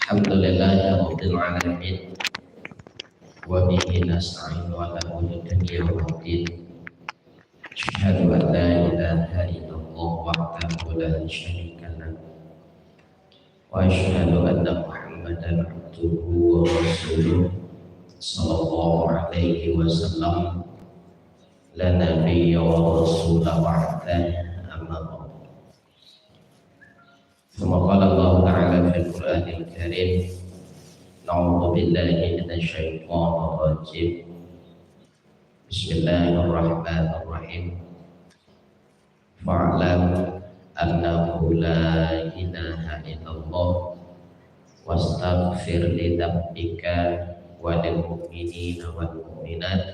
Alhamdulillahi rabbil alamin wa bihi nasta'inu ala umuri dunya waddin. Asyhadu an la ilaha illallah wahdahu la syarika lah wa asyhadu anna Muhammadan abduhu wa rasuluh sallallahu alaihi wasallam la nabiyya wa rasula ba'dah amma ba'd. ثم قال الله تعالى في القرآن الكريم نعوذ بالله من الشيطان الرجيم بسم الله الرحمن الرحيم فاعلم أنه لا إله إلا الله واستغفر لذنبك وللمؤمنين والمؤمنات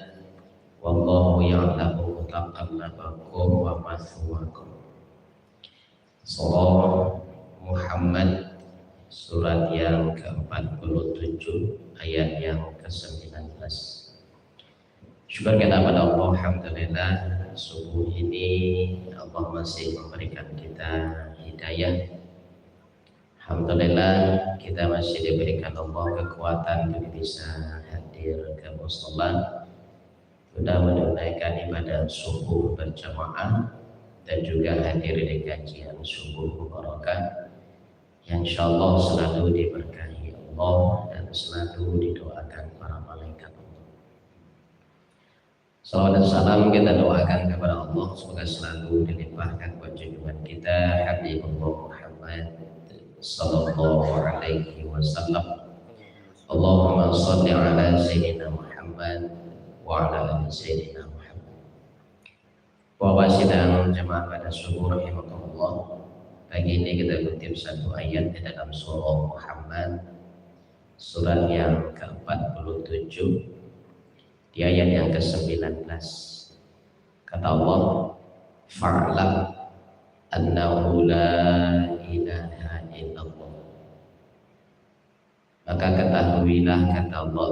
والله يعلم متقلبكم ومثواكم. Surah Muhammad surat yang ke-47 ayat yang ke-19. Syukur kita pada Allah, alhamdulillah subuh ini Allah masih memberikan kita hidayah. Alhamdulillah kita masih diberikan Allah kekuatan untuk bisa hadir ke mushola sudah menunaikan ibadah subuh berjamaah dan juga hadir di kajian subuh mubarakah yang insyaallah selalu diberkahi Allah dan selalu didoakan para malaikat Allah. Salawat dan salam kita doakan kepada Allah semoga selalu dilimpahkan buat junjungan kita Habibullah Muhammad sallallahu alaihi wasallam. Allahumma shalli ala sayyidina Muhammad wa ala ali sayyidina Muhammad. Bapak sidang jemaah pada subuh rahimakumullah. Pagi ini kita kutip satu ayat di dalam surah Muhammad surat yang ke-47 di ayat yang ke-19. Kata Allah, fa'lam annahu la ilaha illallah. Maka ketahuilah, kata Allah,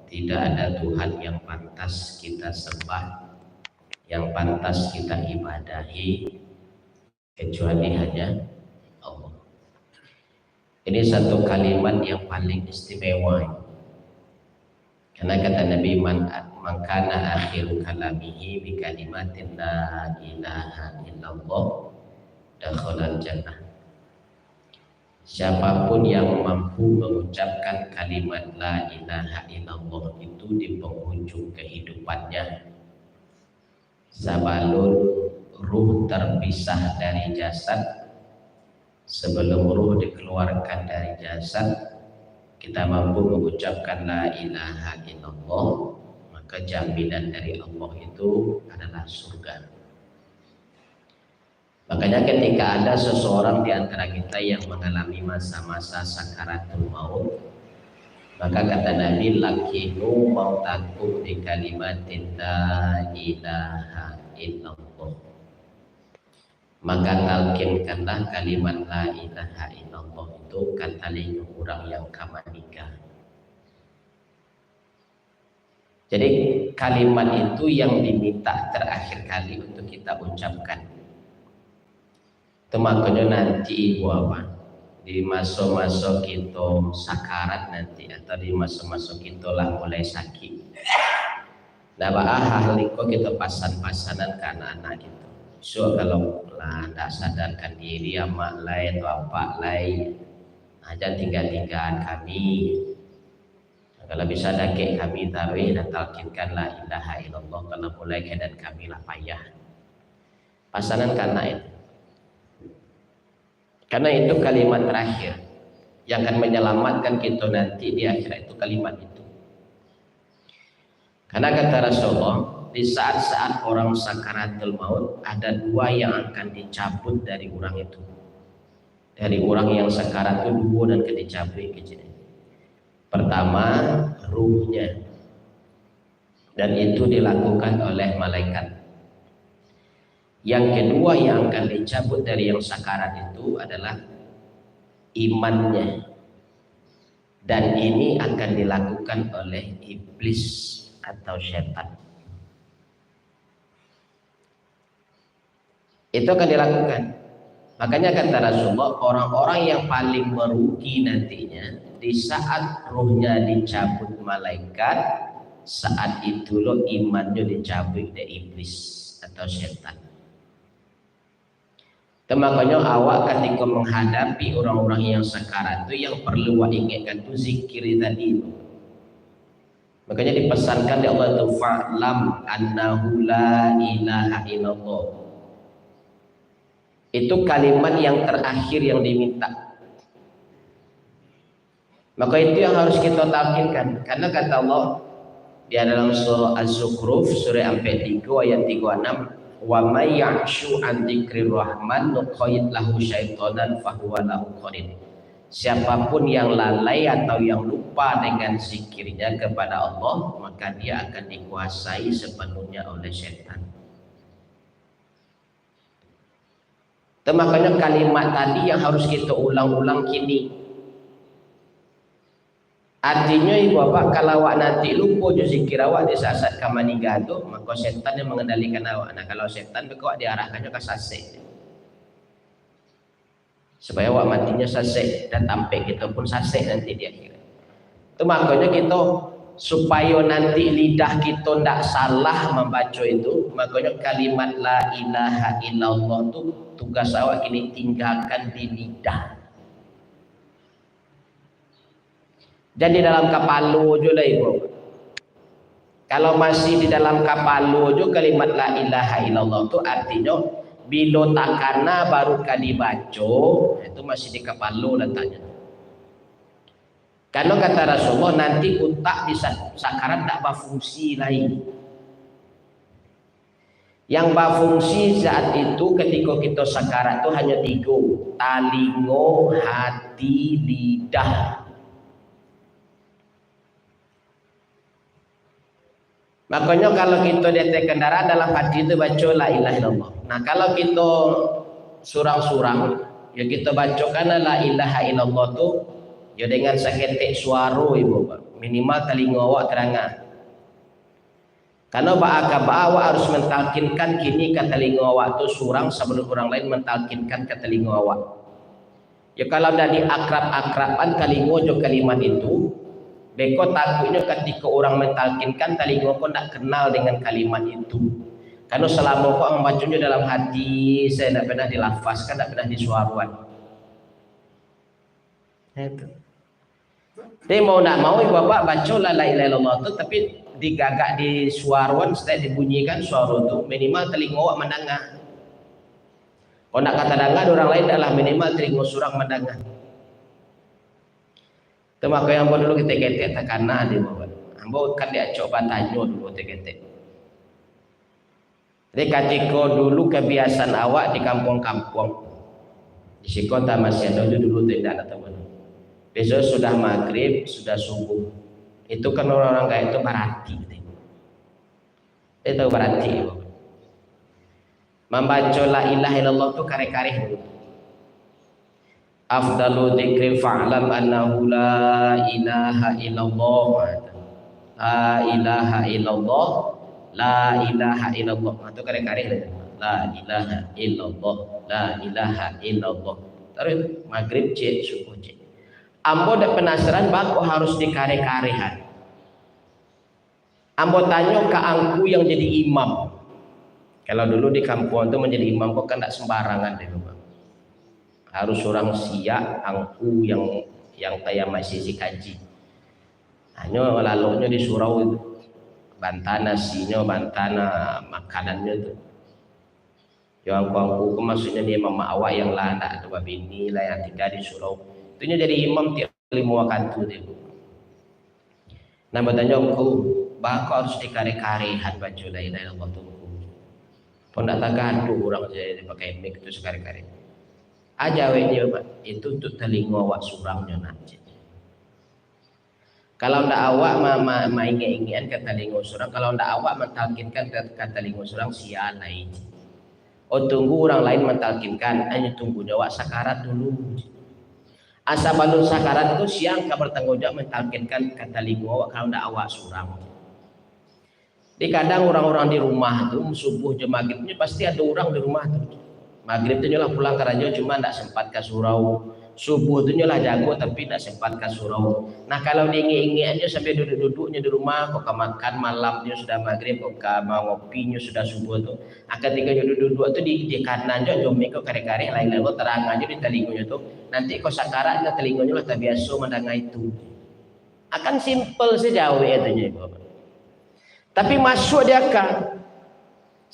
tidak ada Tuhan yang pantas kita sembah, yang pantas kita ibadahi kecuali hanya Allah. Ini satu kalimat yang paling istimewa. Karena kata Nabi, man kana akhiru kalamihi bi kalimatin la ilaha illallah dakhalal jannah. Siapapun yang mampu mengucapkan kalimat la ilaha illallah itu di penghujung kehidupannya, sabalun ruh terpisah dari jasad, sebelum ruh dikeluarkan dari jasad, kita mampu mengucapkan la ilaha illallah, maka jaminan dari Allah itu adalah surga. Makanya ketika ada seseorang di antara kita yang mengalami masa-masa sakaratul maut, maka kata Nabi, lakinu mautakum bi kalimatin la ilaha illallah. Maka talkinkanlah kalimat la ilaha illallah itu kataling orang yang kamanika. Jadi kalimat itu yang diminta terakhir kali untuk kita ucapkan. Itu makanya nanti apa? Di masa-masa kita sakarat nanti atau di masa-masa kita lah mulai sakit. Nah, ahli kok kita pasan-pasanan ke anak-anak kita. So kalau tidak sadarkan diri amak lain atau apa lain aja tinggal-tinggalan kami. Kalau bisa dakik kami tarawih dan talkinkan la ilaha illallah, kalau mulai keadaan kami lah payah. Pasanan karena itu. Karena itu kalimat terakhir yang akan menyelamatkan kita nanti di akhirat, itu kalimat itu. Karena kata Rasulullah, di saat-saat orang sakaratul maut ada dua yang akan dicabut dari orang itu. Dari orang yang sakarat itu dua dan akan dicabut kejadian. Pertama, ruhnya. Dan itu dilakukan oleh malaikat. Yang kedua yang akan dicabut dari yang sakarat itu adalah imannya. Dan ini akan dilakukan oleh iblis atau syaitan. Itu akan dilakukan. Makanya kata Rasulullah, orang-orang yang paling merugi nantinya di saat ruhnya dicabut malaikat, saat itu lo imannya dicabut dari iblis atau setan. Makanya awak ketika menghadapi orang-orang yang sekarat itu yang perlu awak ingatkan itu zikir tadi. Makanya dipesankan oleh Allah itu fa'lam annahu la ilaha illallah. Itu kalimat yang terakhir yang diminta. Maka itu yang harus kita talkinkan. Karena kata Allah di dalam surah Az-Zukhruf surah 43 ayat 36, wa may ya'shu an dzikrir rahman nuqayyid lahu syaitanan fahuwa lahu qarin. Siapapun yang lalai atau yang lupa dengan zikirnya kepada Allah, maka dia akan dikuasai sepenuhnya oleh syaitan. Makanya kalimat tadi yang harus kita ulang-ulang kini. Artinya ibu bapak, kalau awak nanti lupa je zikir awak di saat kamu meninggal tu, maka setan yang mengendalikan awak. Nah kalau setan awak diarahkannya ke sasek, supaya awak matinya sasek dan sampai kita pun sasek nanti di akhirat. Itu makanya kita supaya nanti lidah kita tidak salah membaca itu, makanya kalimat la ilaha illallah tu tugas awak ini tinggalkan di lidah. Dan di dalam kapalu juga lah ibu. Kalau masih di dalam kapalu juga kalimat la ilaha illallah itu artinya bila takana baru dibaca itu masih di kapalu letaknya. Karena kata Rasulullah nanti otak di sakarat tak berfungsi lain. Yang berfungsi saat itu ketika kita sakarat itu hanya 3, talingo, hati, lidah. Makanya kalau kita di atas kendaraan dalam hati itu baca la ilaha illallah. Nah kalau kita surang-surang, ya kita bacakan la ilaha illallah tu ya dengan seketik suara ibu, minimal telinga awak terangan. Karena awak harus mentalkinkan kini ke telinga awak tu surang sebelum orang lain mentalkinkan ke telinga awak. Ya kalau dari akrab-akraban telinga jo kalimat itu. Beko takutnya ketika orang mentalkinkan telinga kau tak kenal dengan kalimat itu. Karena selama kau membacanya dalam hati, saya tak pernah dilafazkan, tak pernah disuarakan. Itu. Jadi mau tak mau ibu bapak baca la ilaha illallah itu, tapi digagak di suarawan, setelah dibunyikan suara itu minimal telinga awak mendengar. Kalau nak kata dengar, orang lain adalah minimal telinga surang mendengar. Itu maka yang dulu kita ketek tekana di bawah. Ambo kan dia coba tanya dulu ketek. Jadi ketika dulu kebiasaan awak di kampung-kampung, di si kota masih ada dulu tidak ada teman. Besok sudah maghrib, sudah subuh. Itu kan orang-orang kayak itu berarti. Itu berarti. Membaca la ilaha illallah itu kare-kare dulu. Afdalu dzikri fa'lam annahu la ilaha illallah. La ilaha illallah. La ilaha illallah. Itu kare-kare la ilaha illallah. La ilaha illallah. Terus maghrib cek, subuh cek. Ambo dak penasaran bako harus dikare-karehan. Ambo tanya ke angku yang jadi imam. Kalau dulu di kampung itu menjadi imam kok kan tak sembarangan deh, Bang. Harus orang siap angku yang kayak masih si kaji. Hanya lalunya di surau itu bantana nasinya, bantana makanannya itu. Yang angku maksudnya dia mama awak yang lah tak ada bini lah yang tinggal di surau. Itunya jadi imam tiap 5 waktu dia. Nah bertanya angku, bakal harus dikare-karehan baca la ilaha illallah tu. Pun tak gaduh orang jadi pakai mic itu sekare-kare. Aja wenya itu untuk telinga awak surangnya nanti. Kalau ndak awak ingat-ingat ke telinga surang, kalau ndak awak mentalkinkan ke telinga surang sia lain. Oh tunggu orang lain mentalkinkan, hanya tunggu awak sakarat dulu. Asa balun sakarat itu siang kabar bertanggung jawab mentalkinkan ke telinga awak kalau ndak awak surang. Di kadang orang-orang di rumah tuh subuh jam maghribnya pasti ada orang di rumah tuh. Maghrib itu nyolah pulang ke raja cuma tidak sempat ke surau. subuh tu nyolah jago tapi tak sempat ke surau. Nah kalau diingi-ingi aja sampai duduk-duduknya di rumah, kok makan malamnya sudah maghrib, kok mau ngopinya sudah subuh tu. Ketika duduk-duduk tu di kanan jo jomi kok kare-kare lain-lain kok terang aja di telinganya tu. Nanti kok sakaratnya telinganya lah tak biasa mendengar itu. Akan simple sejauh itu Bapak. Tapi masuk dia kan.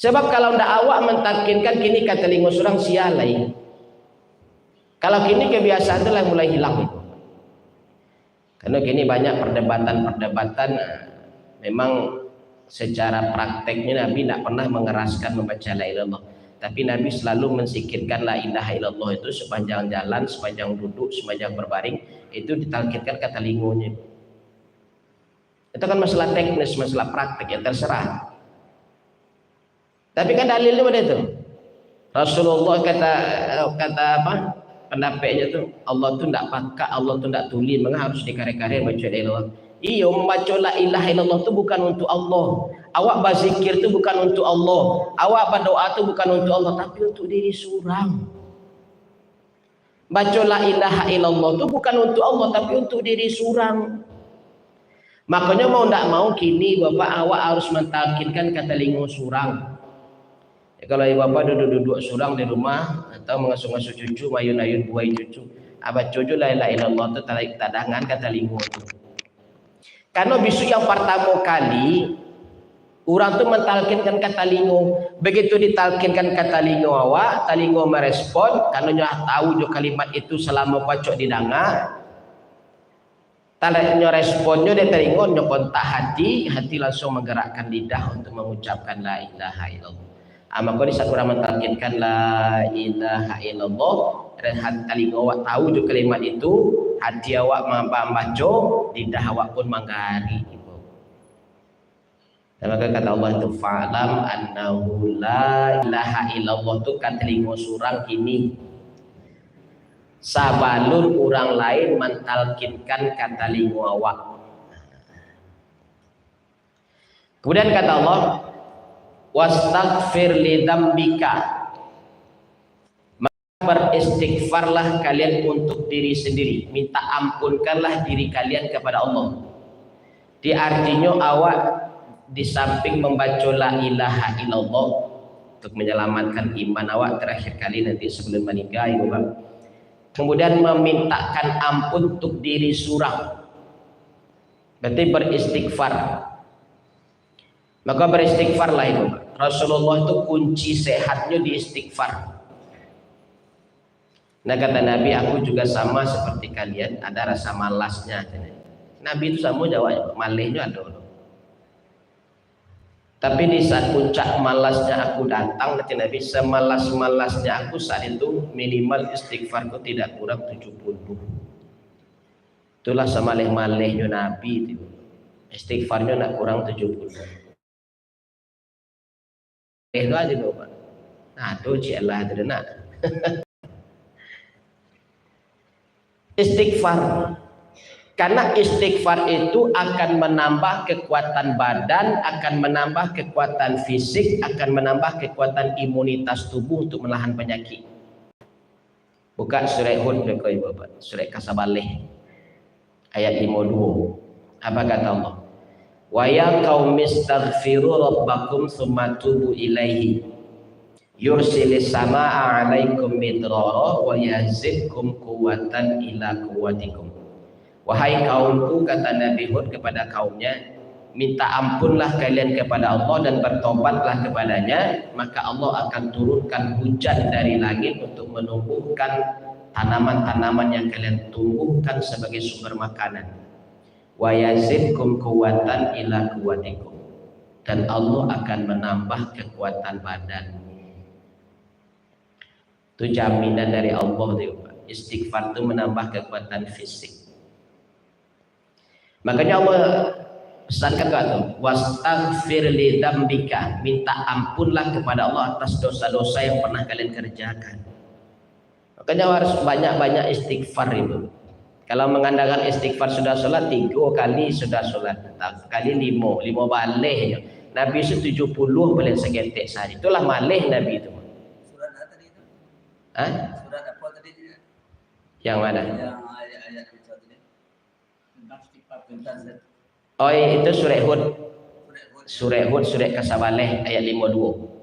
Sebab kalau ndak awak mentalkinkan kini kata telinga surang sialai. Kalau kini kebiasaan itu lah mulai hilang itu. Karena kini banyak perdebatan memang secara prakteknya Nabi tidak pernah mengeraskan membaca la ilaha illallah. Tapi Nabi selalu mensikirkan la ilaha illallah itu sepanjang jalan, sepanjang duduk, sepanjang berbaring itu ditalkinkan kata telingonya. Itu kan masalah teknis, masalah praktek ya terserah. Tapi kan dalilnya pada itu. Rasulullah kata apa? Pendapatnya tu Allah tu tidak pakai, Allah tu tidak tuli, maka harus dikare-kare baca la ilaha illallah. Iya, membaca la ilaha illallah tu bukan untuk Allah. Awak berzikir tu bukan untuk Allah. Awak berdoa tu bukan untuk Allah, tapi untuk diri surang. Baca la ilaha illallah tu bukan untuk Allah, tapi untuk diri surang. Makanya mau tidak mau kini Bapak awak harus mentalkinkan kata lingo surang. Kalau ibu bapa duduk-duduk surang di rumah atau mengasuh-ngasuh cucu, mayun-ayun buai cucu, abah cucu la ilaha illallah itu tadangan kata lingo itu. Karena bisu yang pertama kali orang tu mentalkinkan kata lingo, begitu ditalkinkan kata lingo awak, talingo merespon, karena nyoh tahu jo kalimat itu selama pacok didengar, talingo responnya dia telingo nyoh kontak hati langsung menggerakkan lidah untuk mengucapkan la ilaha illallah. Maka di saat orang mentalkinkan la ilaha illallah dan telinga awak tahu juga kalimat itu, hati awak membaca, lidah awak pun menggari. Dan maka kata Allah itu fa'lam annahu la ilaha illallah itu kan telinga surang ini sabalun orang lain mentalkinkan kata telinga awak. Kemudian kata Allah wastaghfir li dzambika, maka beristighfarlah kalian untuk diri sendiri, minta ampunkanlah diri kalian kepada Allah. Di artinya awak di samping membaca la ilaha illallah untuk menyelamatkan iman awak terakhir kali nanti sebelum menikah ya Bapak, kemudian memintakan ampun untuk diri surang, berarti beristighfar. Maka beristighfarlah itu. Rasulullah itu kunci sehatnya di istighfar. Nah kata Nabi, aku juga sama seperti kalian, ada rasa malasnya. Nabi itu sama jawab, malihnya ada. Tapi di saat puncak malasnya aku datang, kata Nabi, semalas-malasnya aku saat itu minimal istighfarku tidak kurang 70. Itulah semalih-malihnya Nabi itu. Istighfarnya tidak kurang 70. Itu aja dong Pak. Nah itu cialah itu nak. Istighfar. Karena istighfar itu akan menambah kekuatan badan, akan menambah kekuatan fisik, akan menambah kekuatan imunitas tubuh untuk menahan penyakit. Buka surah Hud Bapak, surah Kasabaleh ayat 52. Apa kata Allah? Wa ya qaumi astaghfiru rabbakum tsumma tubu ilaihi yursilis samaa 'alaikum midrara wa yazidkum quwwatan ila quwwatikum. Wahai kaumku, kata Nabi Hud kepada kaumnya, minta ampunlah kalian kepada Allah dan bertobatlah kepadanya, maka Allah akan turunkan hujan dari langit untuk menumbuhkan tanaman-tanaman yang kalian tumbuhkan sebagai sumber makanan. Wa yazidkum quwwatan ila quwwatikum, dan Allah akan menambah kekuatan badan. Itu jaminan dari Allah itu. Istighfar itu menambah kekuatan fisik. Makanya Allah pesankan itu, wastaghfir li dzambika, minta ampunlah kepada Allah atas dosa-dosa yang pernah kalian kerjakan. Makanya harus banyak-banyak istighfar itu. Kalau mengandalkan istighfar sudah sholat 3 kali sudah sholat, kali 5 balik. Nabi itu 70 balik segetek sehari. Itulah malih Nabi itu. Surat apa tadi itu? Hah? Surat apa tadi? Yang mana? Yang ayat-ayat itu tadi tentang istighfar tentang Oh, itu surah Hud. Surah Hud, surah Kasabaleh ayat 52.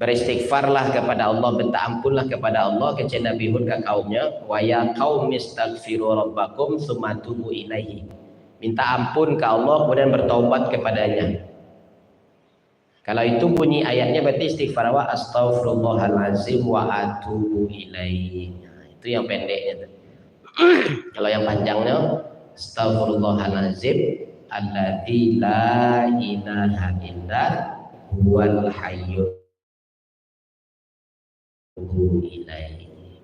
Beristighfarlah kepada Allah, minta ampunlah kepada Allah ke Nabi Hud ke kaumnya, wa ya qaum istaghfiru rabbakum tsumma tubu ilaihi. Minta ampun ke Allah kemudian bertaubat kepadanya. Kalau itu bunyi ayatnya berarti istighfar wa astaghfirullahalazim wa atubu ilaihi. Nah, itu yang pendeknya. Kalau yang panjangnya astaghfirullahalazim alladzi la ilaha illa huwal hayyul ilaihi.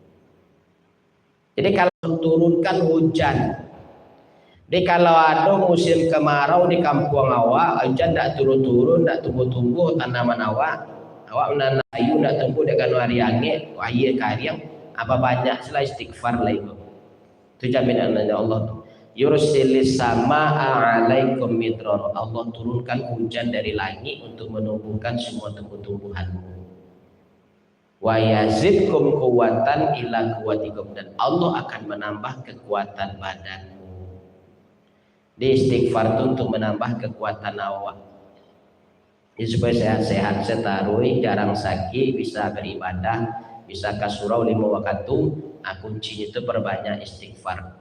Jadi kalau turunkan hujan, jadi kalau ada musim kemarau di kampung awak, hujan tidak turun-turun, tidak tumbuh-tumbuh tanaman awak menanam ayu tidak tumbuh dengan hari angin, air kariang, apa banyak selain istighfar lah itu. Itu jaminan Allah. Yursilis sama'a alaikum midrar. Allah turunkan hujan dari langit untuk menumbuhkan semua tumbuh-tumbuhanmu. Wa yazidkum quwwatan ila quwwatikum, dan Allah akan menambah kekuatan badanmu. Di istighfar itu untuk menambah kekuatan awak. Jadi supaya sehat-sehat, setarui, jarang sakit, bisa beribadah, bisa kasurau 5 waktu. Kuncinya itu perbanyak istighfar.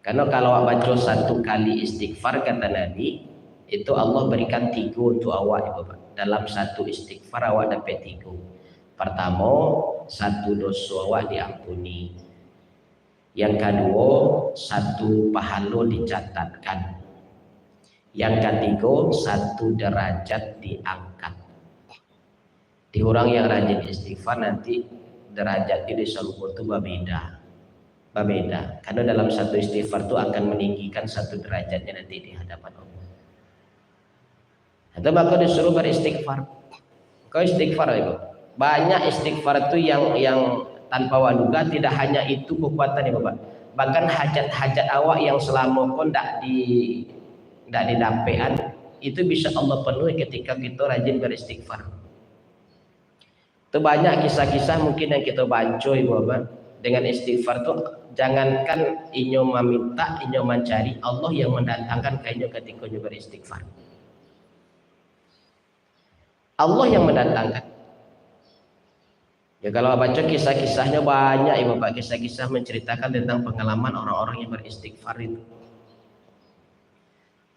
Karena kalau baca 1 kali istighfar kata Nabi, itu Allah berikan 3 untuk awak itu, Pak. Dalam 1 istighfar awak dapat 3. Pertama, 1 dosa awak diampuni. Yang kedua, 1 pahala dicatatkan. Yang ketiga, 1 derajat diangkat. Di orang yang rajin istighfar nanti derajatnya di surga itu berbeda. Karena dalam 1 istighfar itu akan meninggikan 1 derajatnya nanti di hadapan Allah. Atau maka disuruh beristighfar. Kau istighfar itu. Banyak istighfar itu yang tanpa waduga, tidak hanya itu kekuatan ya Bapak. Bahkan hajat-hajat awak yang selama pun tidak didampean, itu bisa Allah penuhi ketika kita rajin beristighfar. Itu banyak kisah-kisah mungkin yang kita baca Ibu Bapak. Dengan istighfar itu jangankan inyo meminta, inyo mencari, Allah yang mendatangkan ke inyo ketika inyo beristighfar. Allah yang mendatangkan. Ya kalau baca kisah-kisahnya banyak ya Bapak, kisah-kisah menceritakan tentang pengalaman orang-orang yang beristighfar itu.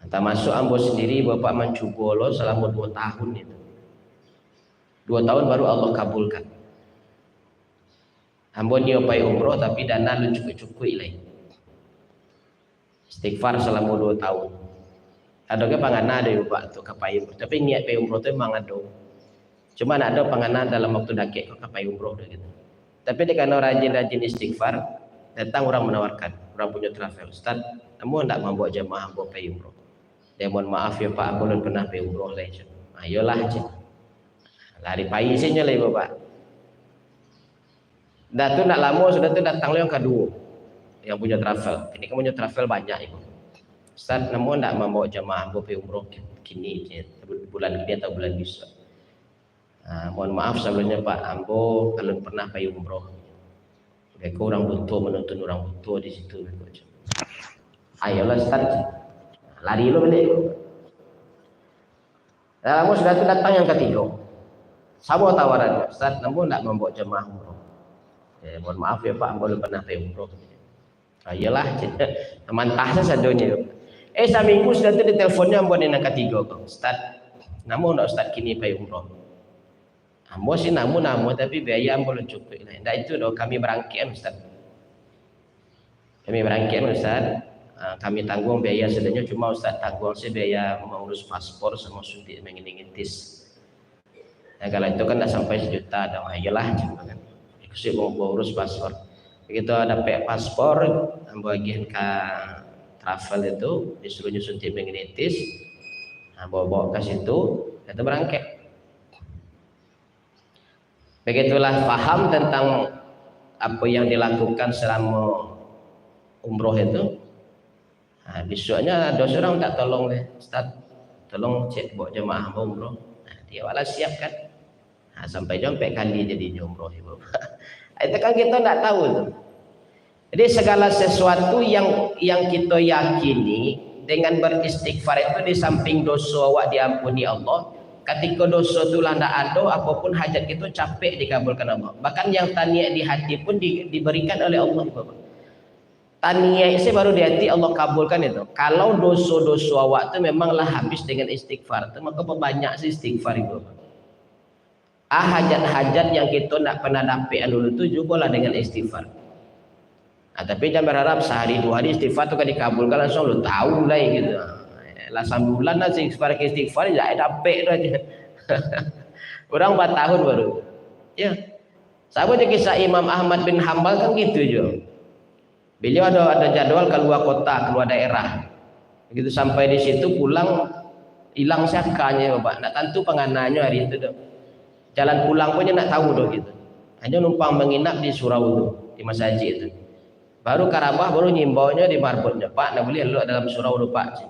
Termasuk ambo sendiri Bapak mencubolo selama 2 tahun itu. 2 tahun baru Allah kabulkan. Ambo nyobai umroh tapi dana lu cukup-cukup ilai. Istighfar selama 2 tahun. Ada ke pangana ada Bapak untuk kapai umroh, tapi niat pai umroh itu memang ada. Cuma ada pengenalan dalam waktu dakik kok kapai umroh gitu. Tapi karena rajin-rajin istighfar, datang orang menawarkan, orang punya travel, Ustaz, kamu hendak membawa jamaah bawa pergi umroh. Dia mohon maaf ya Pak, aku belum pernah pergi umroh lah. Ayolah aja. Lari pagi sih lah Bapak. Dah tu nak lama sudah tu datang yang kedua yang punya travel. Ini kamu punya travel banyak ibu. Ustaz, kamu hendak membawa jamaah bawa pergi umroh kini bulan ini atau bulan besok. Mohon maaf sebelumnya Pak, ambo kalau pernah pergi umroh. Mereka orang butuh menonton orang butuh di situ. Ayolah start, lari lo balik. Kamu sudah tu datang yang ketiga. Sama tawaran, Ustaz, kamu tidak membawa jemaah umroh. Mohon maaf ya Pak, ambo belum pernah pergi umroh. Ayolah, mantah sadonya. Seminggu sudah tu di teleponnya ambo yang ketiga. Ustaz, namun Ustaz kini pergi umroh. Ambo sih namun tapi biaya ambo belum cukup. Nah itu doh kami berangkat Ustaz. Kami berangkat Ustaz. Kami tanggung biaya sedanya, cuma Ustaz tanggung sih biaya mengurus paspor sama suntik mengintis. Nah kalau itu kan dah sampai 1 juta, dah ayolah cuma kan. Ikut mau urus paspor. Begitu dapat paspor, ambo agihan ke travel itu disuruh suntik mengintis. Ambo bawa ke situ, kita berangkat. Begitulah paham tentang apa yang dilakukan selama umroh itu. Besoknya ada seorang tak tolong deh, Ustaz, tolong cek bawa jemaah umroh. Dia walau siapkan. Sampai jumpa kali jadi umroh ibu. Itu kan kita tak tahu tuh. Jadi segala sesuatu yang kita yakini dengan beristighfar itu di samping dosa awak diampuni Allah. Ketika dosa itu lah tidak ada, apapun hajat kita capek dikabulkan Allah. Bahkan yang taniat di hati pun diberikan oleh Allah. Taniat itu baru di hati Allah kabulkan itu. Kalau dosa-dosa awak itu memanglah habis dengan istighfar, maka perbanyak sih istighfar itu. Hajat-hajat yang kita tidak pernah dapat dulu itu juga lah dengan istighfar. Tapi jangan berharap sehari 2 hari istighfar itu kan dikabulkan langsung lu tahu lah gitu. Lah sambulan lah istighfar ya dapat aja. Orang 4 tahun baru. Ya. Sama aja kisah Imam Ahmad bin Hambal kan gitu juga. Beliau ada jadwal keluar kota, keluar daerah. Begitu sampai di situ pulang hilang syakanya Bapak. Nak tentu pengananya hari itu dong. Jalan pulang punya nak tahu dong gitu. Hanya numpang menginap di surau itu, di masjid itu. Baru karabah baru nyimbaunya di marbotnya, Pak, nak boleh lalu dalam surau dulu Pak.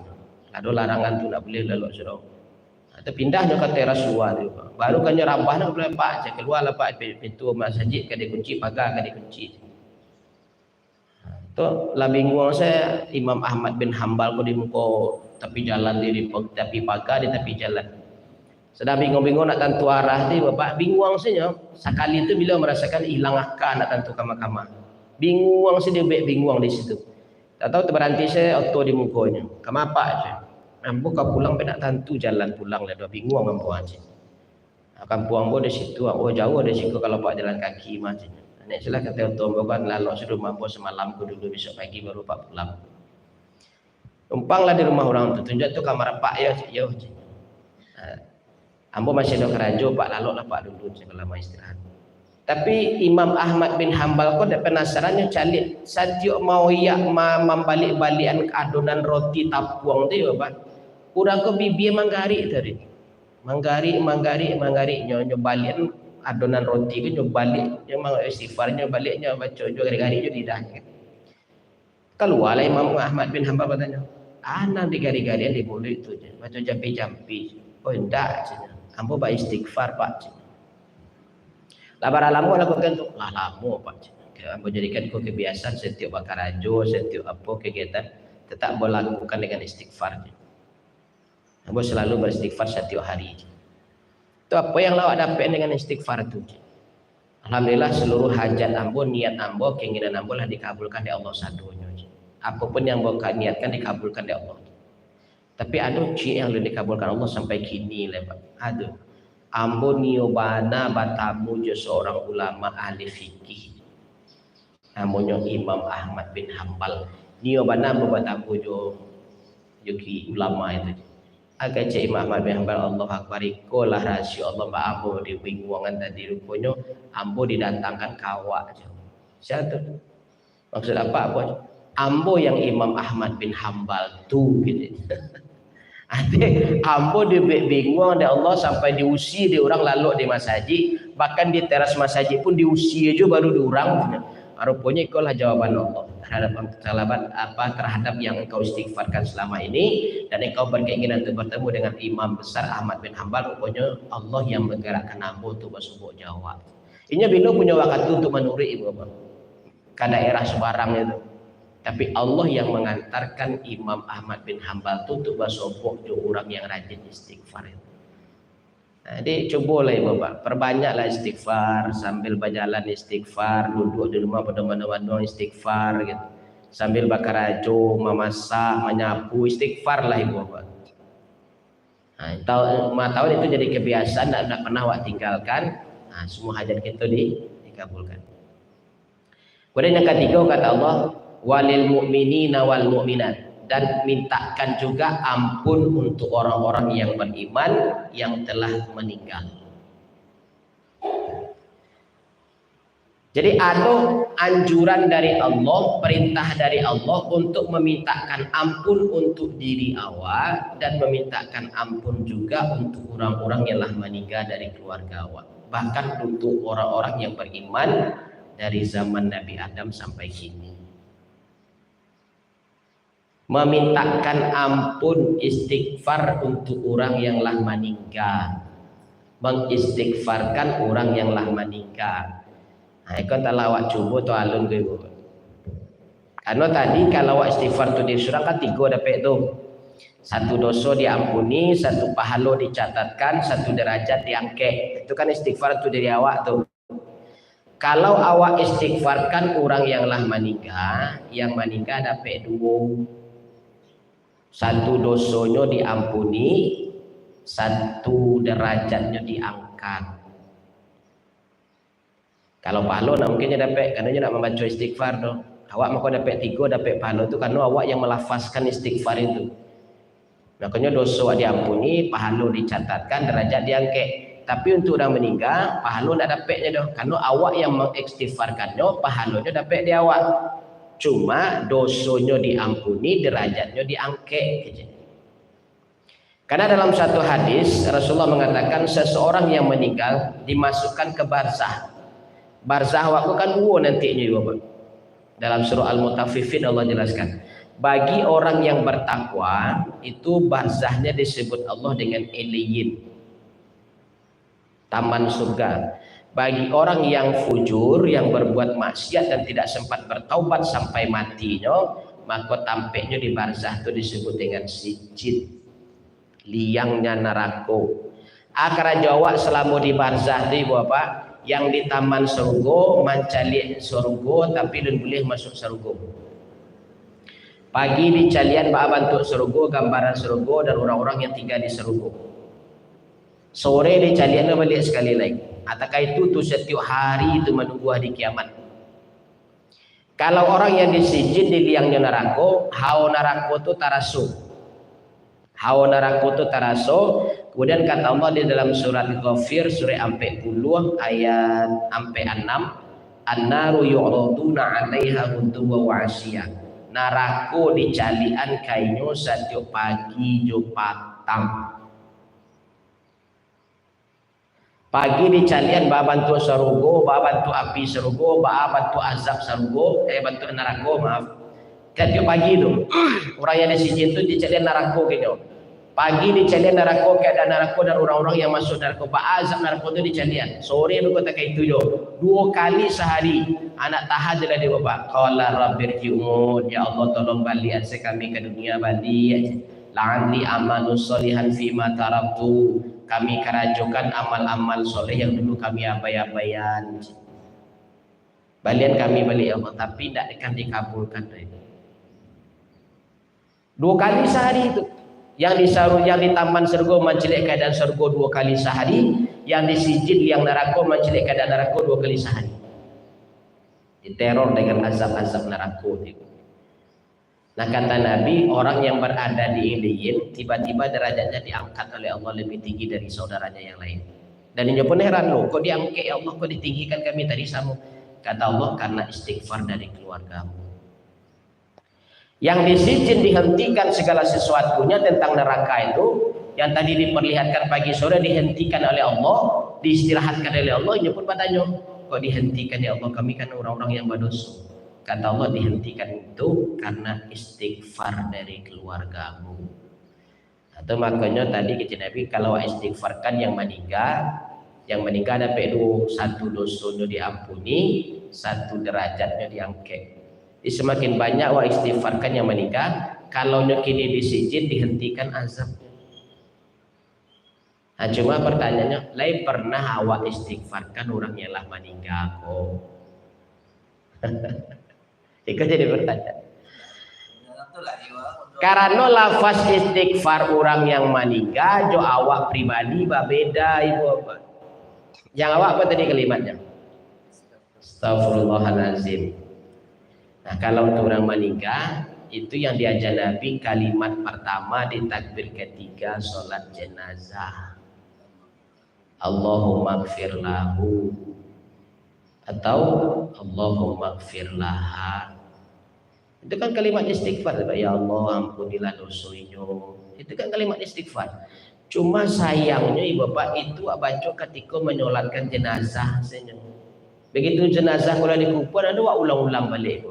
Ada larangan tu nak boleh lalu surau. Atau pindahnya ke teras luar tu, Pak. Baru kan nyerabah nak boleh Pak, saya keluarlah Pak pintu masjid ke dikunci, pagar ke dikunci. Tu lah bingung saya Imam Ahmad bin Hambal di muka tepi jalan di tepi pagar di tepi jalan. Sedang bingung-bingung nak tentu arah tu, Bapak bingung saja. Sekali itu bila merasakan hilang akal nak tentu kamar-kamar. Bingung sih dia bingung di situ. Tak tahu terberhenti saya auto di mukanya. Kenapa aja? Ambo kau pulang nak tentu jalan pulang lah. Dia bingung ambo aja. Kampung ambo di situ, ambo jauh dari situ kalau pak jalan kaki macam. Nek sila kata auto ambo kan lalu sudah mampu semalam ku dulu besok pagi baru pak pulang. Numpanglah di rumah orang tu. Tunjuk tu kamar pak ya, ya. Ambo masih ada kerajo pak lalu lah pak dulu segala istirahat. Tapi Imam Ahmad bin Hambal kau dah penasarannya calit. Setiap mau membalik-balikan adonan roti tapuang tu Bapak. Kurang ke bibi manggari tadi. Manggari nyo balik adonan roti ke nyo balik nyo mang istighfarnya baliknya baca jo gari-gari jo lidahnya. Keluarlah Imam Ahmad bin Hambal katanya. Ana di gari-gari di mulut itu je. Baca jampi-jampi. Oh enggak je. Ambo ba istighfar Pak. Labar alamu lakukan tu lah lama Pak. Ambo jadikan ko kebiasaan setiap bakar ajo, setiap apa kegiatan tetap boleh lakukan dengan istighfar. Ambo selalu beristighfar setiap hari. Itu apa yang lawak dapat dengan istighfar itu. Alhamdulillah seluruh hajat ambo, niat ambo, keinginan ambo lah dikabulkan di Allah sadunya. Apapun yang ambo niatkan dikabulkan di Allah. Tapi ada yang belum dikabulkan Allah sampai kini lah Pak. Aduh. Ambo niobana batamu je seorang ulama ahli fikih. Namanya Imam Ahmad bin Hambal. Niobana ambo batamu joki ulama itu. Agak cek Imam Ahmad bin Hambal Allah Akbar ikolah rahsia Allah mbak ambo di bingungan tadi rupanya ambo didatangkan kawak. Siapa tu? Maksud apa? Ambo yang Imam Ahmad bin Hambal tu gitu. Ade ambo dia bingung ada Allah sampai diusi dia orang lalu di masjid, bahkan di teras masjid pun diusi aja baru diurang. Rupanya itulah jawaban Allah terhadap yang engkau istighfarkan selama ini dan engkau berkeinginan untuk bertemu dengan Imam besar Ahmad bin Hambal. Rupanya Allah yang menggerakkan ambo untuk bersubuk jawab. Ini bila punya waktu untuk menuri ibu bapak ke daerah sebarang itu. Tapi Allah yang mengantarkan Imam Ahmad bin Hambal itu untuk bersobok orang yang rajin istighfar itu. Jadi cobalah Bapak, perbanyaklah istighfar sambil berjalan istighfar, duduk di rumah pada mana-mana istighfar gitu. Sambil bakar ajo, memasak, menyapu istighfar lah Ibu Bapak. Tahun itu jadi kebiasaan tidak pernah awak tinggalkan. Semua hajat kita dikabulkan. Kemudian yang ketiga kata Allah, walil mu'minina wal mu'minat, dan mintakan juga ampun untuk orang-orang yang beriman yang telah meninggal. Jadi ada anjuran dari Allah, perintah dari Allah untuk memintakan ampun untuk diri awak dan memintakan ampun juga untuk orang-orang yang telah meninggal dari keluarga awak. Bahkan untuk orang-orang yang beriman dari zaman Nabi Adam sampai kini. Memintakan ampun istighfar untuk orang yang lah meninggal, mengistighfarkan orang yang lah meninggal. Ikut talawat cuba tu alun ke ibu. Karena tadi kalau istighfar tu di surah kan 3 dapat tu. 1 dosa diampuni, 1 pahala dicatatkan, 1 derajat diangkat. Itu kan istighfar tu dari awak tu. Kalau awak istighfarkan orang yang lah meninggal, yang meninggal dapat 2. 1 dosanya diampuni, 1 derajatnya diangkat. Kalau pahala nak mungkinnya dapat, karena nak membaca istighfar tu. Awak maka dapat 3 dapat pahala tu karena awak yang melafazkan istighfar itu. Makanya dosa awak diampuni, pahala dicatatkan, derajat diangkat. Tapi untuk orang meninggal, pahala tak dapatnya dah. Karena awak yang mengistighfarkannya, pahalanya dapat di awak. Cuma dosanya diampuni, derajatnya diangkat. Karena dalam satu hadis Rasulullah mengatakan seseorang yang meninggal dimasukkan ke barzah. Barzah waktu kan 2 nantinya Bapak. Dalam surah Al-Mutaffifin Allah jelaskan, bagi orang yang bertakwa itu barzahnya disebut Allah dengan Eliyin, taman surga. Bagi orang yang fujur, yang berbuat maksiat dan tidak sempat bertaubat sampai matinya, maka tampaknya di barzah itu disebut dengan sijil, liangnya neraka. Akara Jawa selama di barzah itu Bapak, yang di taman surga mencari surga tapi belum boleh masuk surga. Pagi di calian bantu surga, gambaran surga dan orang-orang yang tinggal di surga. Sore di calian balik sekali lagi. Ataukah itu tu setiap hari itu menunggu hari kiamat. Kalau orang yang disijin di liangnya neraka, hawa neraka itu tarasu. Hawa neraka itu tarasu. Kemudian kata Allah di dalam surat Ghafir surah 40 ayat 6, an-naru yu'raduna 'alaiha ghuduwwan wa 'ashiyya. Neraka dicalian kainyo setiap pagi jo patang. Pagi dicalian bantu surga, bantu api surga, bantu azab surga, bantu neraka maaf. Setiap pagi tu orang yang di sini tu dicalian neraka gitu. Pagi dicalian neraka, keadaan neraka dan orang-orang yang masuk neraka, azab neraka tu dicalian. Sore tu kata itu jo. 2 kali sehari anak tahajud dia Bapak. Qala rabbirji'un, ya Allah tolong balik kami ke dunia balik. La'anli amalu solihan fima taraktu. Kami kerajukan amal-amal soleh yang dulu kami abai-abaian. Balian kami balik ya Allah, tapi tidak akan dikabulkan. 2 kali sehari itu. Yang di taman surga mencelik keadaan surga 2 kali sehari, yang di sijil yang neraka mencelik keadaan neraka 2 kali sehari. Diteror dengan azab-azab neraka itu. Nah kata Nabi, orang yang berada di Iliyin tiba-tiba derajatnya diangkat oleh Allah lebih tinggi dari saudaranya yang lain. Dan ini pun heran loh, kok diangkat ya Allah, kok ditinggikan kami tadi sama. Kata Allah, karena istighfar dari keluargamu. Yang disijin dihentikan segala sesuatunya tentang neraka itu, yang tadi diperlihatkan pagi sore dihentikan oleh Allah, diistirahatkan oleh Allah. Ini pun bertanya, kok dihentikan ya Allah, kami kan orang-orang yang berdosa. Kata Allah, dihentikan itu karena istighfar dari keluargamu. Atau makanya tadi kata Nabi, kalau istighfarkan yang meninggal dapat 2, 1 dosanya diampuni, 1 derajatnya diangkat. Semakin banyak wa istighfarkan yang meninggal, kalau kini disijin dihentikan azab. Nah, cuma pertanyaannya, lain pernah awak istighfarkan orang yang lah meninggal kok? Itu jadi pertanyaan. Karena lafaz istighfar orang yang meninggal jo awak pribadi beda ibu apa? Yang awak apa tadi kalimatnya? Astagfirullahalazim. Nah, kalau untuk orang meninggal itu yang diajar Nabi kalimat pertama di takbir ketiga sholat jenazah. Allahumma gfir lahu atau Allahumma gfir laha. Itu kan kalimat istighfar, ya Allah ampunilah dosanya. Itu kan kalimat istighfar. Cuma sayangnya ibu bapak itu baca ketika menyolatkan jenazah. Begitu jenazah kalau dikubur ada ulang-ulang balik.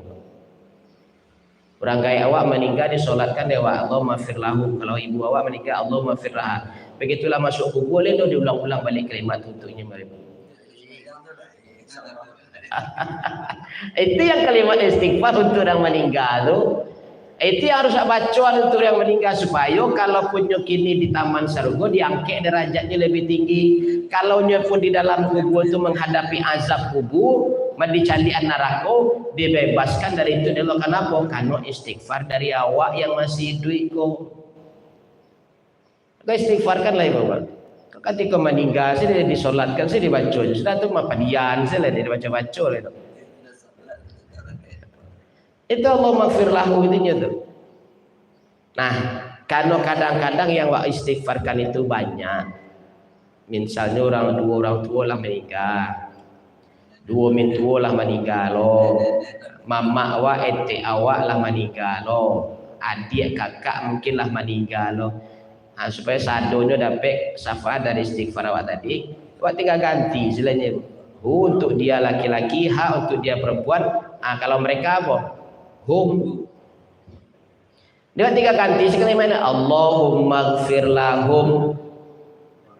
Orang kaya awak meninggal disolatkan dewa Allah maghfir lahu. Kalau ibu awak meninggal Allah maghfir laha. Begitulah masuk kubur itu diulang-ulang balik kalimat untuknya mereka. Itu yang kalimat istighfar untuk orang meninggal tuh. Itu yang harus bacaan untuk yang meninggal supaya kalau punya kini di taman surga diangkat derajatnya lebih tinggi. Kalau pun di dalam kubur itu menghadapi azab kubur, dicalian neraka, dibebaskan dari itu dulu. Kenapa? Karena istighfar dari awak yang masih hidup kok. Kau istighfarkan lah Bapak. Ketika meninggal saya disolatkan, saya dibaca. Sudah tu mapadian saya lah dibaca-baca lah itu. Itu Allah maghfir lahu itunya tuh. Nah, kalau kadang-kadang yang wak istighfarkan itu banyak. Misalnya dua orang tua lah meninggal. Dua min tua lah meninggal lo. Mama awak ente awak lah meninggal lo. Adik kakak mungkin lah meninggal lo. Nah, supaya sadonya dapat syafaat dari istighfar awak tadi, awak tinggal ganti istilahnya. Untuk dia laki-laki, hak untuk dia perempuan. Nah, kalau mereka apa? Hum. Dia tinggal ganti sekali mana? Allahumma gfir lahum.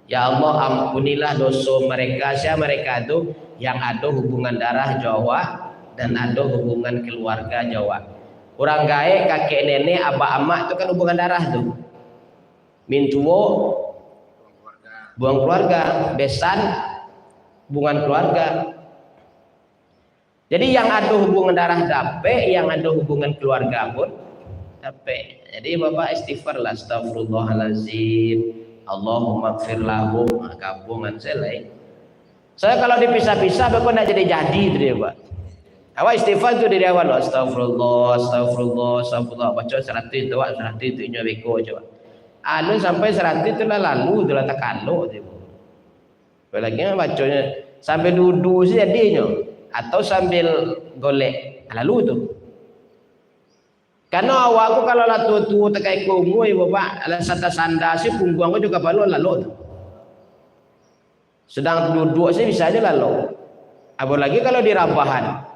Ya Allah ampunilah dosa mereka. Siapa mereka itu? Yang ada hubungan darah Jawa dan ada hubungan keluarga Jawa. Orang gaek, kakek nenek, abah amak itu kan hubungan darah tuh. Mintuo buang keluarga, besan hubungan keluarga. Jadi yang ada hubungan darah dape, yang ada hubungan keluarga pun dape. Jadi Bapak istighfar lah, astagfirullahalazim, Allahumma gfir lahum, kabungan selai. Saya kalau dipisah-pisah Bapak nak jadi itu dia Pak. Awak istighfar tu dari awal, astagfirullah, astagfirullah, astagfirullah. Baca 100 itu, 100 itu inyo beko coba. Anu sampai 100 itu lah lalu, itu lah tak kalau tu. Apalagi bacanya sampai duduk sih jadinya. Atau sambil golek lalu tu. Karena awakku kalau lah tua-tua tekai kungu Bapak, ala sanda sih punggung aku juga balu lalu tu. Sedang duduk sih bisa aja lalu. Apalagi kalau di rabahan.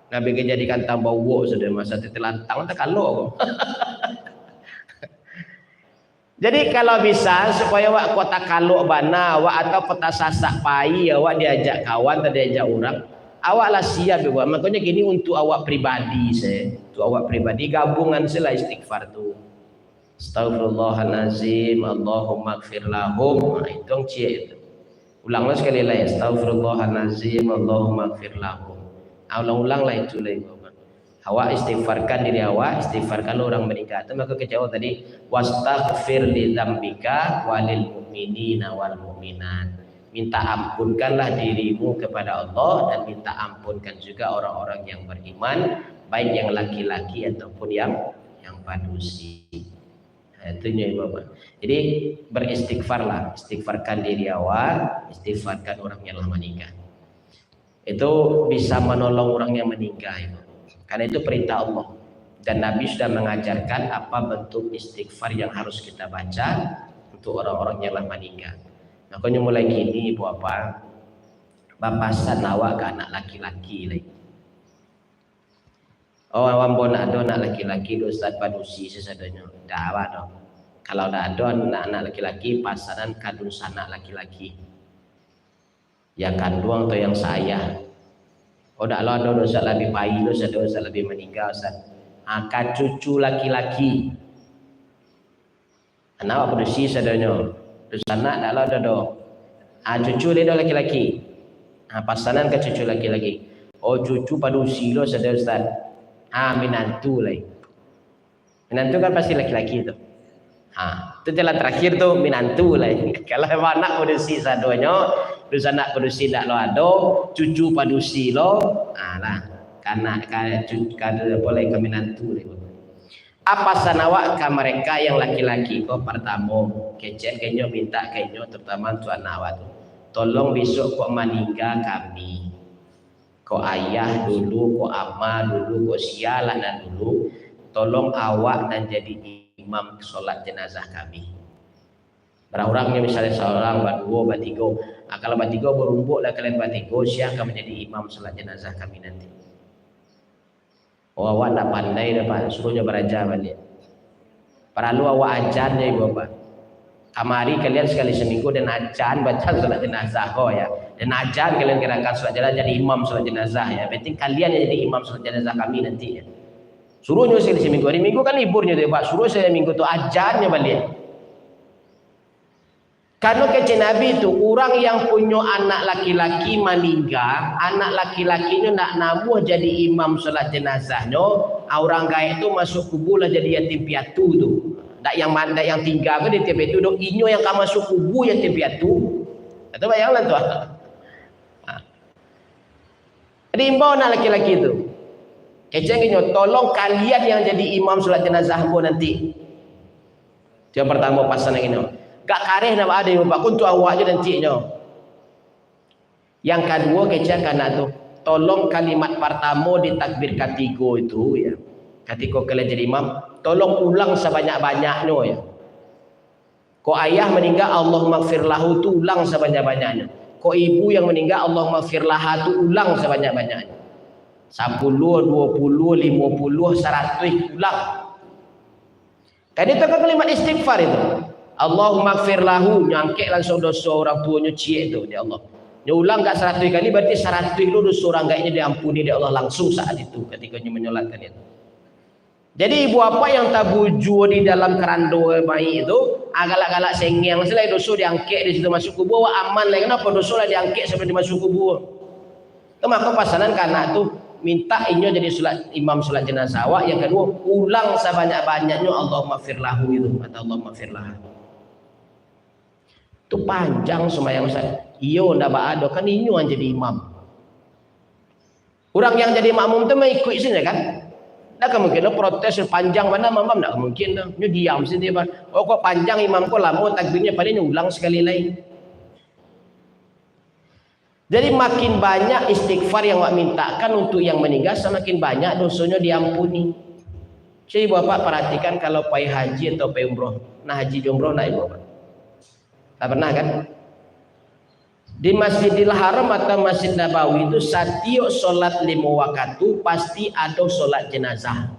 Nabi kejadikan tambah wo sudah masa tetelantang tak kalau. Jadi kalau bisa supaya wak kota kalau bana wak atau kota sasak pai awak diajak kawan atau diajak orang, awaklah siap ya. Makanya gini untuk awak pribadi saya, untuk awak pribadi gabungan sila istighfar tu. Astaghfirullahalazim, Allahumma gfir lahum. Nah, itu cie itu. Ulanglah sekali lagi, astaghfirullahalazim, Allahumma gfir lahum. Ulang-ulanglah itu lagi. Awak istighfarkan diri awak, istighfarkan orang meninggal. Itu maka kejauh tadi wastaghfir li dzambika walil mu'minina wal mu'minat. Minta ampunkanlah dirimu kepada Allah dan minta ampunkan juga orang-orang yang beriman, baik yang laki-laki ataupun yang padusi. Nah, itu nya Bapak. Jadi beristighfarlah, istighfarkan diri awak, istighfarkan orang yang telah meninggal. Itu bisa menolong orang yang meninggal itu. Karena itu perintah Allah dan Nabi sudah mengajarkan apa bentuk istighfar yang harus kita baca untuk orang-orang yang telah meninggal. Makanya mulai gini ibu apa bapasan awak ke anak laki-laki lagi. Oh awam bon ada anak laki-laki do Ustaz padusi sesadanya. Dah awak dong. Kalau dah ada anak laki-laki pasaran kadun sanak laki-laki. Yang kandung atau yang saya. Oh dah lah ada dosa lebih bayi, dosa lebih meninggal Ustaz. Akak cucu laki-laki. Anak apa dosi sadanya. Dosa anak dah lah ada do. Cucu dia laki-laki. Pasanan ke cucu laki-laki. Oh cucu padusi lo sadaya Ustaz. Minantu lah. Minantu kan pasti laki-laki itu. Itu jalan terakhir tuh minantu lah. Kalau anak padusi sadanya, terus anak padusi tak lo ada, cucu padusi lo, lah karena boleh ke minantu lah. Apa sanawak ke mereka yang laki-laki kok pertama kecen kenyo minta kenyo terutama untuk anak awak tu. Tolong besok kok meninggal kami. Kok ayah dulu, kok ama dulu, kok sialan dulu. Tolong awak dan jadi imam sholat jenazah kami. Orang-orangnya misalnya seorang, berdua, bertiga. Kalau bertiga berumbuk lah kalian bertiga, siapa akan menjadi imam sholat jenazah kami nanti. Oh awak tak pandai dapat suruhnya berajar balik. Perlu awak ajarnya ibu bapak. Kamari kalian sekali seminggu dan ajan baca salat jenazah kok ya. Dan ajan kalian kirakan salat jenazah jadi imam salat jenazah ya. Penting kalian yang jadi imam salat jenazah kami nanti ya. Suruhnya sekali seminggu. Hari Minggu kan liburnya tuh Pak. Suruh saya minggu tuh ajannya balik. Karena kece Nabi itu orang yang punya anak laki-laki meninggal, anak laki-lakinya nak nabuh jadi imam salat jenazahnya, orang gaib itu masuk kubur lah jadi yatim piatu tu. Dak yang tinggal ke di yatim piatu dok inyo yang kamu masuk kubur yatim piatu. Atau bayanglah tu. Jadi imbau anak laki-laki itu. Kece kinyo tolong kalian yang jadi imam salat jenazah mo nanti. Yang pertama pasangan ini. Gak kareh nak ada yang bapak kuntu awak je nantinya. Yang kedua kecak kana tu tolong kalimat pertama di takbir ketiga itu ya. Ketika kalian jadi imam, tolong ulang sebanyak-banyaknya ya. Kau ayah meninggal Allahumma gfir lahu tu ulang sebanyak-banyaknya. Kau ibu yang meninggal Allahumma gfir laha tu ulang sebanyak-banyaknya. 10, 20, 50, 100 ulang. Tadi itu kan kalimat istighfar itu. Allahumma gfir lahu, nyangkek langsung dosa orang tuanya cik tu dia Allah. Dia ulang kat 100 kali berarti 100 itu dosa orang gaibnya diampuni dia Allah langsung saat itu ketika dia menyolatkan itu. Jadi ibu apa yang tabuju di dalam kerando bayi itu agak-agak sengeng selain dosa diangkek di situ masuk kubur aman lah. Kenapa dosa lah diangkek sampai masuk kubur? Itu maka pasanan karena itu minta inyo jadi imam salat jenazah awak. Yang kedua ulang sebanyak-banyaknya Allahumma gfir lahu itu atau Allahumma gfir laha. Itu panjang sembahyang saya. Iyo ndak ada kan inyo yang jadi imam. Orang yang jadi makmum tu mengikut sini kan? Tak mungkin protes panjang mana imam tak mungkin dah. Nyo diam sini Pak. Oh kok panjang imam kok lama takbirnya paling ulang sekali lagi. Jadi makin banyak istighfar yang awak mintakan untuk yang meninggal semakin banyak dosanya diampuni. Jadi Bapak perhatikan kalau pergi haji atau pergi umroh. Nah haji di umroh nak Bapak. Tak pernah kan? Di Masjidil Haram atau Masjid Nabawi itu setiap solat 5 waktu pasti ada solat jenazah.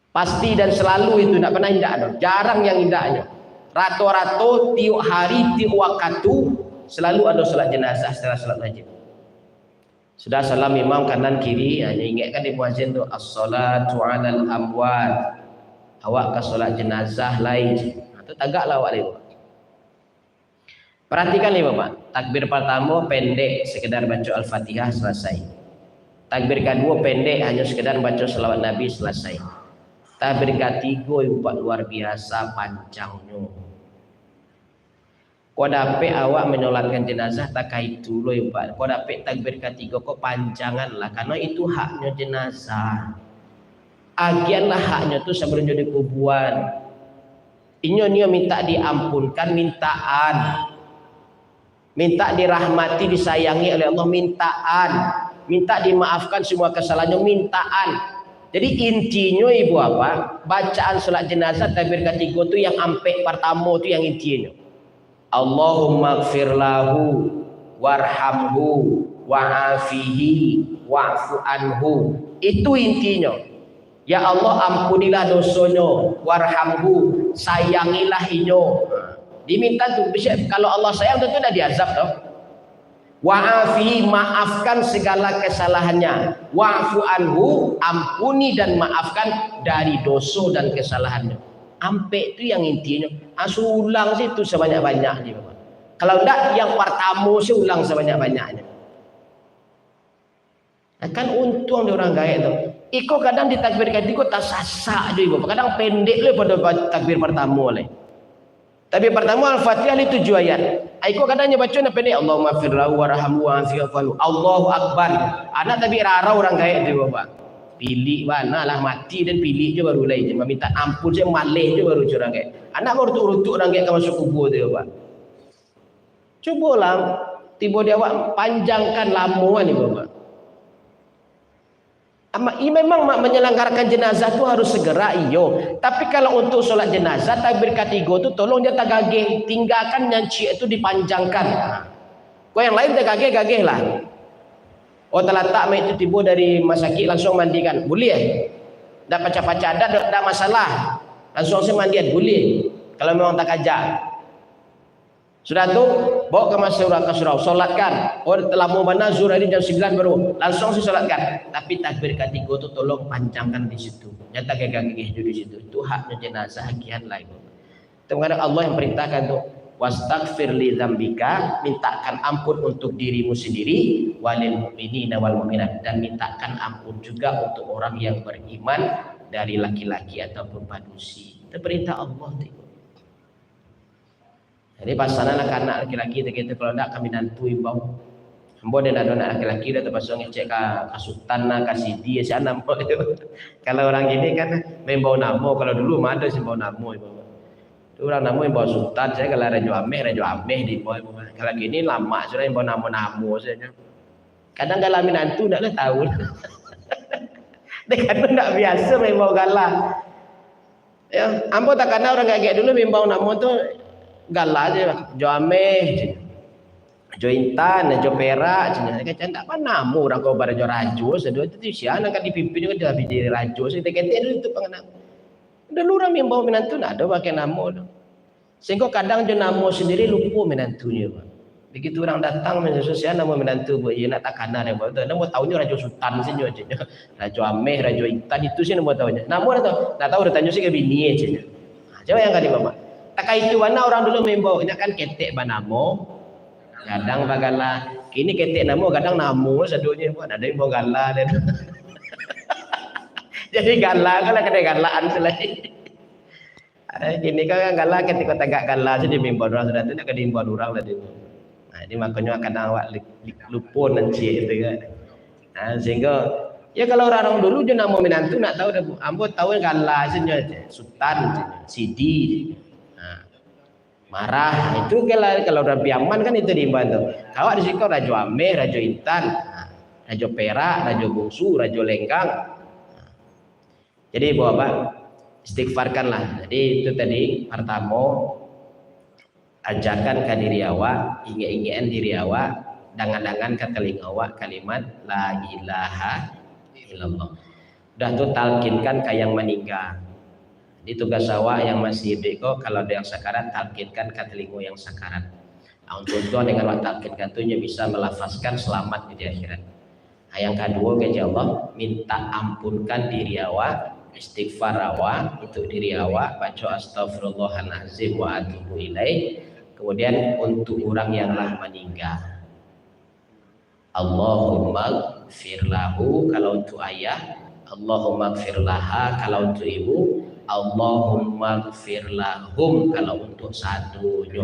Pasti dan selalu itu tidak pernah tidak ada. Jarang yang tidaknya. Rata-rata tiap hari tiap waktu selalu ada solat jenazah setelah solat wajib. Sudah salam imam kanan kiri, hanya ingatkan di muazzin tu as-salatu 'alal amwat. Awak ke solat jenazah lain. Itu tagaklah awak lewat. Perhatikan ni Bapak. Takbir pertama pendek sekedar baca Al-Fatihah selesai. Takbir kedua pendek hanya sekedar baca selawat Nabi selesai. Takbir ketiga Bapak luar biasa panjangnya. Kau dapat awak menyolatkan jenazah tak kait dulu Bapak. Kau dapat takbir ketiga kau panjangan lah karena itu haknya jenazah. Agianlah haknya tu sebelum jadi kuburan. Inyo minta diampunkan mintaan. Minta dirahmati disayangi oleh Allah mintaan. Minta dimaafkan semua kesalahannya mintaan. Jadi intinya ibu apa? Bacaan salat jenazah takbir ketiga tu yang ampe pertama tu yang intinya. Allahumma gfir lahu warhamhu wa'afihi wa'fu anhu. Itu intinya. Ya Allah ampunilah dosanya, warhamhu, sayangilah inyo. Diminta tuh kalau Allah sayang tentu dah diazab toh. Wa'afi maafkan segala kesalahannya. Wa'fu anhu ampuni dan maafkan dari dosa dan kesalahannya. Ampe itu yang intinya. Ulang situ sebanyak-banyaknya Bapak. Kalau enggak yang pertama sih ulang sebanyak-banyaknya. Kan untung dia orang gaib tu. Iko kadang di takbir ketiga tak sasak je Bapak. Kadang pendek le pada takbir pertama le. Takbir pertama Al-Fatihah itu 7 ayat. Iko kadangnya baca nak pendek Allahumma gfir lahu warhamhu wa'afihi. Allahu Akbar. Anak tapi rara orang gaib tu Bapak. Pilih mana lah mati dan pilih je baru lain je. Minta ampun je malih je baru orang gaib. Anak baru rutuk orang gaib kan masuk kubur tu Bapak. Cubalah tiba dia awak panjangkan lama ni Bapak. Memang menyelenggarakan jenazah tu harus segera iyo. Tapi kalau untuk solat jenazah takbir ketiga tu tolong dia tak gagih, tinggalkan nyanci itu dipanjangkan. Kau yang lain tak gagih lah. Oh terletak mak itu tiba dari masakit langsung mandikan. Boleh dah pacar-pacar dah masalah. langsung saya mandian boleh kalau memang tak kajak. Sudah tu bawa ke surau solatkan. Oh telah mau mana zuhur ini jam 9 baru langsung saya solatkan. Tapi takbir ketiga tu tolong panjangkan di situ. Nyata gagah-gagih di situ. Itu haknya jenazah hakian lain. Terkadang Allah yang perintahkan tu wastaghfir li dzambika, mintakan ampun untuk dirimu sendiri, walil mu'minina wal mu'minat, dan mintakan ampun juga untuk orang yang beriman dari laki-laki ataupun manusia. Itu perintah Allah tu. Jadi pasal anak-anak laki-laki kita kalau nak kami nantu imbau. Ambo dia ada anak laki-laki dah terpaksa ngecek ke sultan lah, kasih dia si anak. Kalau orang gini kan membau namo, kalau dulu mah ada si membau namo ibu. Tu orang namo yang bawa sultan, saya kalau rajo ameh di bawah. Kalau gini lama sudah yang bawa namo saja. Kadang kalau minantu tak lah tahu. Dia kadang tak biasa main bawa galah. Ya, ambo tak kena orang kayak dulu main bawa namo tu galah aja, jo ameh, jo intan, jo perak, cina. Dia kata tak apa namo orang kau bar jo rajo, sedua itu siapa nak dipimpin juga dah jadi rajo. Saya kata dulu itu pengenang. Dulu orang yang bawa menantu nak ada pakai nama tu. Sehingga kadang dia nama sendiri lupa menantunya. Begitu orang datang sosial nama menantu buat ia nak tak kanan dia buat. Nama tahunya Raja Sultan sini aja. Raja Ameh, Raja Intan itu sih nama tahunya. Nama dia tahu. Tak tahu dia tanya sih ke bini aja. Coba yang kali bapak. Tak itu mana orang dulu membawa ini kan ketek banamo. Kadang bagala. Kini ketek namo kadang namo seduanya buat ada yang bawa gala dia. Jadi gala kalau kena galaan selain. Ini kan gala ketika tegak gala jadi mimbar orang sudah tu nak kena mimbar orang tadi. Nah, ini makanya kadang awak lupa nanti itu kan. Nah, sehingga ya kalau orang dulu dia nama menantu nak tahu dah. Ambo tahu gala saja sultan, sidi. Nah, marah itu kalau orang Piaman kan itu dibantu. Kawak di situ Raja Ameh, Raja Intan, Raja Perak, Raja Bungsu, Raja Lenggang. Jadi bapak istighfarkanlah. Jadi itu tadi pertama ajakan ke diri awak, ingat-ingatan diri awak, dangan-dangan ke telinga awak kalimat la ilaha illallah. Dah tu talkinkan ke yang meninggal. Di tugas awak yang masih hidup kok kalau ada yang sakarat talkinkan ke telinga yang sakarat. Nah, untuk itu dengan awak talkinkan tu bisa melafazkan selamat di akhirat. Nah, yang kedua kepada Allah minta ampunkan diri awak, istighfar awak untuk diri awak, baca astagfirullahalazim wa atubu ilaih. Kemudian untuk orang yang telah meninggal, Allahumma gfir lahu kalau untuk ayah, Allahumma gfir laha kalau untuk ibu, Allahumma gfir lahum kalau untuk satunya.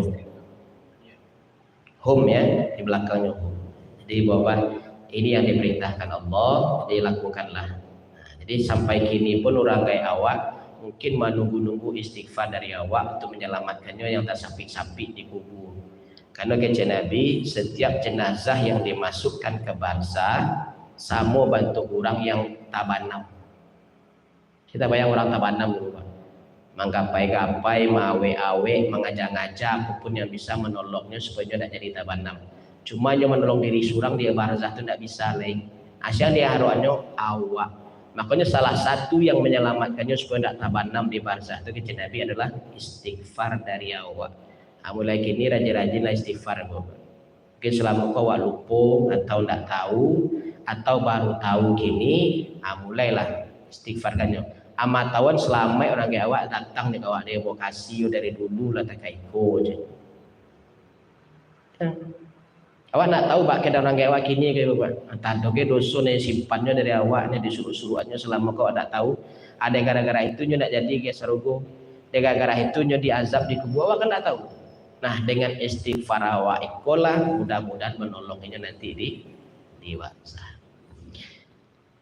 Hum ya di belakangnya hum. Jadi bapak ini yang diperintahkan Allah, jadi lakukanlah. Jadi sampai kini pun orang kayak awak mungkin menunggu-nunggu istighfar dari awak untuk menyelamatkannya yang tak sapik-sapik di kubur. Karena kata Nabi, setiap jenazah yang dimasukkan ke bangsa sama bantu orang yang tabanam. Kita bayang orang tabanam dulu Pak. Menggapai-gapai, mawe-awe, mengajak-ngajak apapun yang bisa menolongnya supaya dia tidak jadi tabanam. Cuma yang menolong diri surang dia barzah itu tidak bisa lagi. Asyik dia haruannya awak. Makanya salah satu yang menyelamatkannya supaya tidak tabanam di barzah itu kata Nabi adalah istighfar dari awak. Mulai kini rajin-rajinlah istighfar. Mungkin selama kau lupa atau tidak tahu atau baru tahu kini, mulailah istighfarkannya. Amat tawan selama orang kayak awak datang di awak dia mau kasih dari dulu lah tak kaiko je. Awak nak tahu bak keadaan orang kayak awak kini ke bapak? Tadi dosa ni simpannya dari awaknya disuruh-suruhnya selama kau tak tahu. Ada gara-gara itu nyo nak jadi ke sarugo. Ada gara-gara itu nyo diazab di kubur awak kan tak tahu. Nah dengan istighfar awak ikolah mudah-mudahan menolongnya nanti di barzah.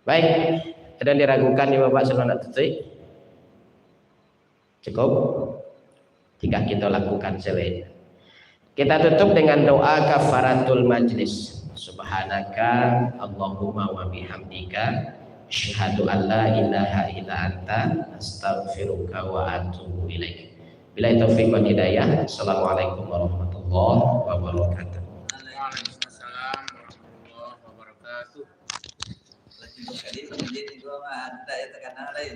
Baik, ada yang diragukan nih bapak sebelum nak tutup? Cukup? Jika kita lakukan selain. Kita tutup dengan doa kafaratul majlis. Subhanaka Allahumma wa bihamdika asyhadu an la ilaha illa anta astaghfiruka wa atubu ilaik. Billahi taufiq wal hidayah. Assalamualaikum warahmatullahi wabarakatuh. Waalaikumsalam warahmatullahi wabarakatuh. Lagi kali menjadi dua mah ada ya tekanan lain.